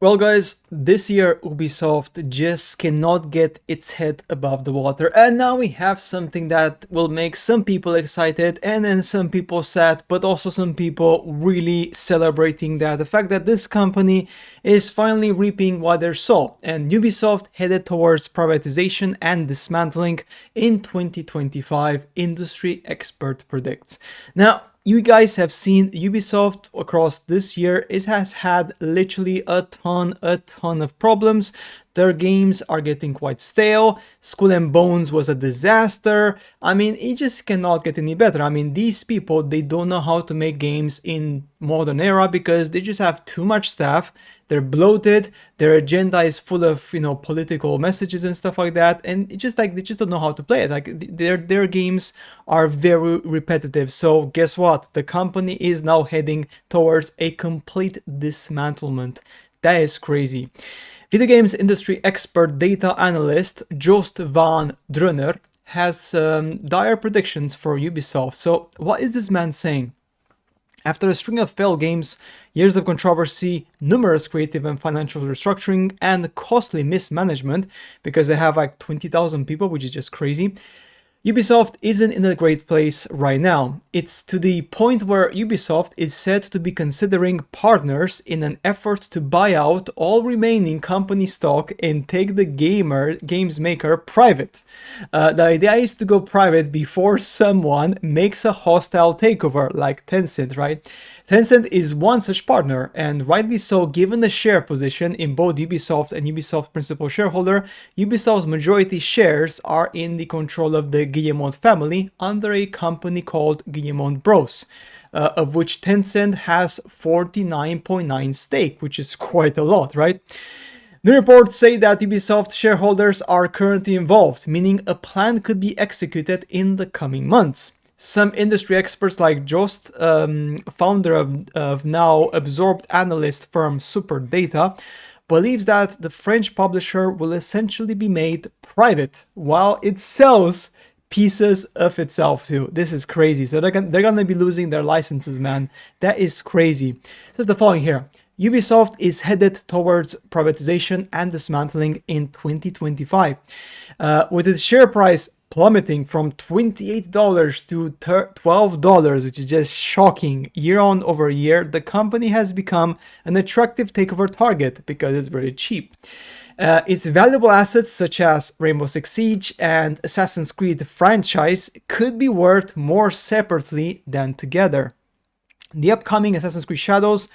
Well, guys, this year Ubisoft just cannot get its head above the water, and now we have something that will make some people excited and then some people sad, but also some people really celebrating that the fact that this company is finally reaping what they sow, and Ubisoft headed towards privatization and dismantling in 2025, industry expert predicts. Now, you guys have seen Ubisoft across this year. It has had literally a ton of problems. Their games are getting quite stale. Skull and Bones was a disaster. I mean, it just cannot get any better. I mean, these people, they don't know how to make games in modern era because they just have too much staff. They're bloated. Their agenda is full of, political messages and stuff like that. And it's just like they just don't know how to play it. Like their games are very repetitive. So guess what? The company is now heading towards a complete dismantlement. That is crazy. Video games industry expert data analyst Joost van Drunner has dire predictions for Ubisoft. So what is this man saying? After a string of failed games, years of controversy, numerous creative and financial restructuring, and costly mismanagement, because they have like 20,000 people, which is just crazy, Ubisoft isn't in a great place right now. It's to the point where Ubisoft is said to be considering partners in an effort to buy out all remaining company stock and take the games maker private. The idea is to go private before someone makes a hostile takeover, like Tencent, right? Tencent is one such partner, and rightly so given the share position in both Ubisoft and Ubisoft principal shareholder. Ubisoft's majority shares are in the control of the Guillemot family under a company called Guillemot Bros, of which Tencent has 49.9% stake, which is quite a lot, right? The reports say that Ubisoft shareholders are currently involved, meaning a plan could be executed in the coming months. Some industry experts like Jost, founder of now absorbed analyst firm Superdata, believes that the French publisher will essentially be made private while it sells pieces of itself too. This is crazy. So they're gonna be losing their licenses, man. That is crazy. It says the following here. Ubisoft is headed towards privatization and dismantling in 2025. With its share price plummeting from $28 to $12, which is just shocking year on over year, the company has become an attractive takeover target because it's very cheap. Its valuable assets such as Rainbow Six Siege and Assassin's Creed franchise could be worth more separately than together. The upcoming Assassin's Creed Shadows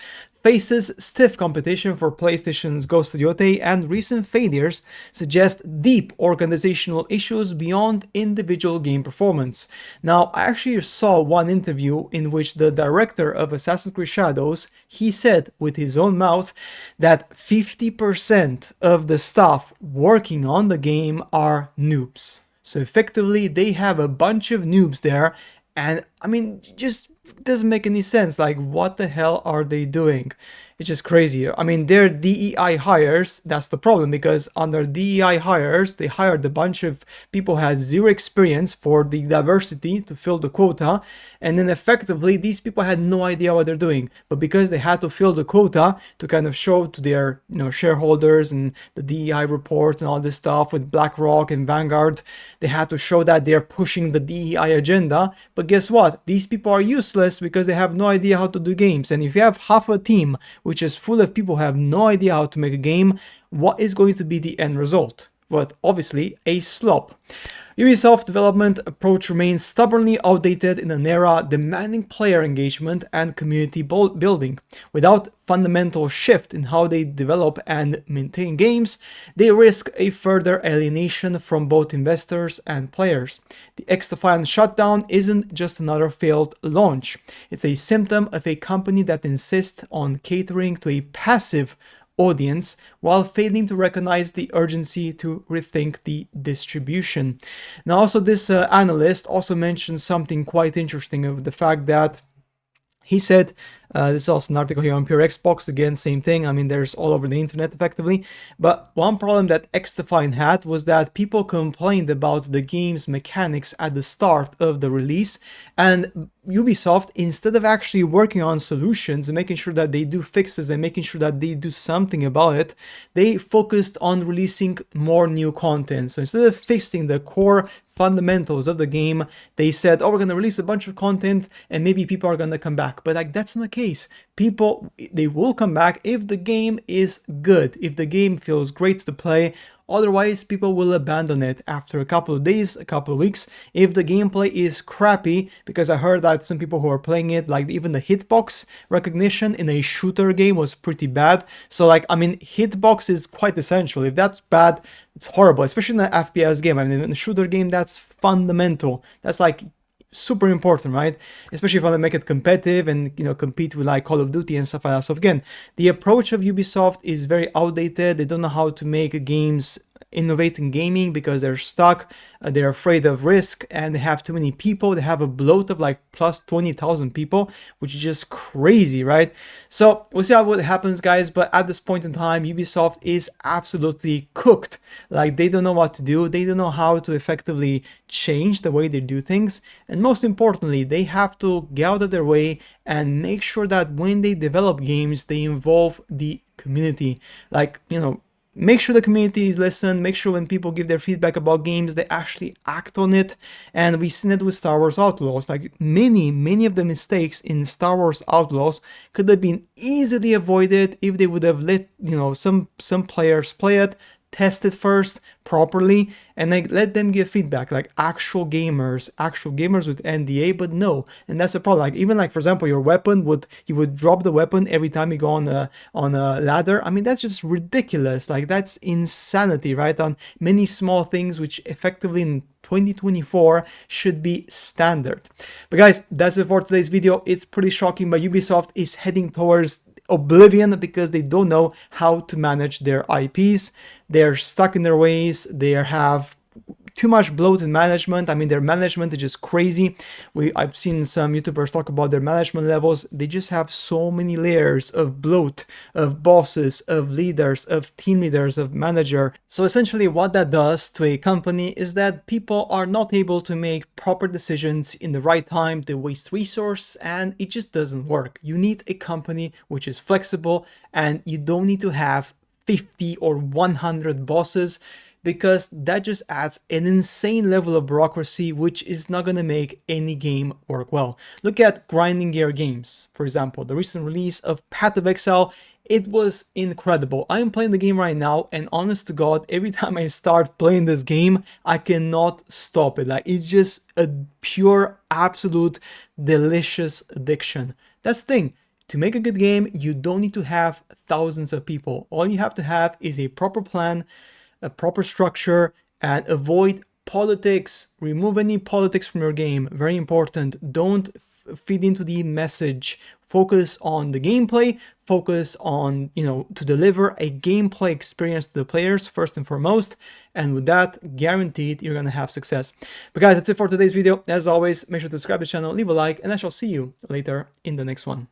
faces stiff competition for PlayStation's Ghost of Yotei, and recent failures suggest deep organizational issues beyond individual game performance. Now, I actually saw one interview in which the director of Assassin's Creed Shadows, he said with his own mouth that 50% of the staff working on the game are noobs. So effectively, they have a bunch of noobs there, and I mean, just doesn't make any sense. Like, what the hell are they doing? It's just crazy. I mean, they're DEI hires. That's the problem, because under DEI hires, they hired a bunch of people who had zero experience for the diversity to fill the quota. And then effectively, these people had no idea what they're doing. But because they had to fill the quota to kind of show to their, shareholders and the DEI report and all this stuff with BlackRock and Vanguard, they had to show that they're pushing the DEI agenda. But guess what? These people are useless because they have no idea how to do games. And if you have half a team which is full of people who have no idea how to make a game, what is going to be the end result? But obviously a slop. Ubisoft development approach remains stubbornly outdated in an era demanding player engagement and community building. Without fundamental shift in how they develop and maintain games, they risk a further alienation from both investors and players. The XDefiant shutdown isn't just another failed launch. It's a symptom of a company that insists on catering to a passive audience while failing to recognize the urgency to rethink the distribution. Now, also this analyst also mentioned something quite interesting of the fact that he said This is also an article here on Pure Xbox. Again, same thing. I mean, there's all over the internet effectively. But one problem that XDefiant had was that people complained about the game's mechanics at the start of the release, and Ubisoft, instead of actually working on solutions and making sure that they do fixes and making sure that they do something about it, they focused on releasing more new content. So instead of fixing the core fundamentals of the game, they said, oh, we're going to release a bunch of content and maybe people are going to come back. But like, that's not the case. People, they will come back if the game is good, if the game feels great to play. Otherwise, people will abandon it after a couple of days, a couple of weeks, if the gameplay is crappy, because I heard that some people who are playing it, like even the hitbox recognition in a shooter game was pretty bad. So like, I mean, hitbox is quite essential. If that's bad, it's horrible, especially in an FPS game. I mean, in a shooter game, that's fundamental. That's like super important, right? Especially if you want to make it competitive and, you know, compete with like Call of Duty and stuff like that. So again, the approach of Ubisoft is very outdated. They don't know how to make games innovate in gaming because they're stuck, they're afraid of risk, and they have too many people. They have a bloat of like plus 20,000 people, which is just crazy, right? So we'll see how what happens, guys, but at this point in time, Ubisoft is absolutely cooked. Like, they don't know what to do, they don't know how to effectively change the way they do things, and most importantly, they have to get out of their way and make sure that when they develop games, they involve the community. Like, you know, make sure the community is listened, make sure when people give their feedback about games, they actually act on it. And we've seen it with Star Wars Outlaws. Like, many of the mistakes in Star Wars Outlaws could have been easily avoided if they would have let, you know, some players play it, test it first properly, and like let them give feedback, like actual gamers with NDA. But no, and that's the problem. Like, even like, for example, your weapon you would drop the weapon every time you go on a ladder. I mean, that's just ridiculous. Like, that's insanity, right? On many small things which effectively in 2024 should be standard. But guys, that's it for today's video. It's pretty shocking, but Ubisoft is heading towards oblivion because they don't know how to manage their IPs. They're stuck in their ways. They have too much bloat in management. I mean, their management is just crazy. I've seen some YouTubers talk about their management levels. They just have so many layers of bloat, of bosses, of leaders, of team leaders, of manager. So essentially what that does to a company is that people are not able to make proper decisions in the right time. They waste resource and it just doesn't work. You need a company which is flexible, and you don't need to have 50 or 100 bosses, because that just adds an insane level of bureaucracy, which is not going to make any game work well. Look at grinding gear games, for example. The recent release of Path of Exile, it was incredible. I am playing the game right now, and honest to God, every time I start playing this game, I cannot stop it. Like, it's just a pure, absolute, delicious addiction. That's the thing. To make a good game, you don't need to have thousands of people. All you have to have is a proper plan, a proper structure, and avoid politics. Remove any politics from your game. Very important. Don't feed into the message. Focus on the gameplay. Focus on, you know, to deliver a gameplay experience to the players first and foremost. And with that, guaranteed you're gonna have success. But guys, that's it for today's video. As always, make sure to subscribe to the channel, leave a like, and I shall see you later in the next one.